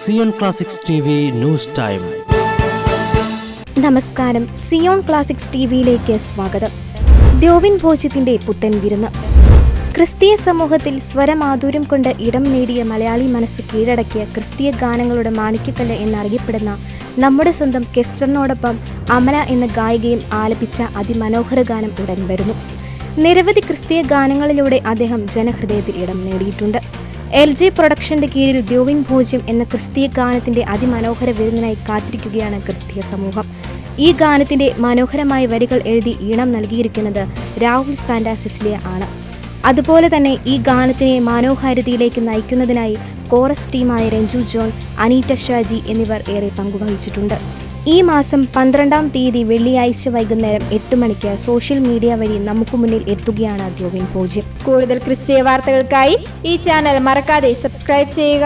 Zion classics TV news time. നമസ്കാരം, Zion classics TVയിലേക്ക് സ്വാഗതം. ദ്യോവിൻ ഭോജ്യത്തിന്റെ പുത്തൻ വിരുന്ന്. ക്രിസ്തീയ സമൂഹത്തിൽ സ്വരമാധുര്യം കൊണ്ട് ഇടം നേടിയ മലയാളി മനസ്സ് കീഴടക്കിയ ക്രിസ്തീയ ഗാനങ്ങളുടെ മാണിക്യക്കല്ല് എന്നറിയപ്പെടുന്ന നമ്മുടെ സ്വന്തം കെസ്റ്ററിനോടൊപ്പം അമല എന്ന ഗായികയും ആലപിച്ച അതിമനോഹര ഗാനം ഉടൻ വരുന്നു. നിരവധി ക്രിസ്തീയ ഗാനങ്ങളിലൂടെ അദ്ദേഹം ജനഹൃദയത്തിൽ ഇടം നേടിയിട്ടുണ്ട്. LG പ്രൊഡക്ഷന്റെ കീഴിൽ ദ്യോവിൻ ഭോജ്യം എന്ന ക്രിസ്തീയ ഗാനത്തിന്റെ അതിമനോഹര വിരുന്നിനായി കാത്തിരിക്കുകയാണ് ക്രിസ്തീയ സമൂഹം. ഈ ഗാനത്തിന്റെ മനോഹരമായ വരികൾ എഴുതി ഈണം നൽകിയിരിക്കുന്നത് രാഹുൽ സാന്റാ സിസിലിയ ആണ്. അതുപോലെ തന്നെ ഈ ഗാനത്തിനെ മനോഹാരിതയിലേക്ക് നയിക്കുന്നതിനായി കോറസ് ടീമായ രഞ്ജു ജോൺ, അനീറ്റ ഷാജി എന്നിവർ ഏറെ പങ്കുവഹിച്ചിട്ടുണ്ട്. ഈ മാസം 12-ാം തീയതി വെള്ളിയാഴ്ച വൈകുന്നേരം 8 മണിക്ക് സോഷ്യൽ മീഡിയ വഴി നമുക്ക് മുന്നിൽ എത്തുകയാണ് ദ്യോവിൻ ഭോജ്യം. കൂടുതൽ ക്രിസ്തീയ വാർത്തകൾക്കായി ഈ ചാനൽ മറക്കാതെ സബ്സ്ക്രൈബ് ചെയ്യുക.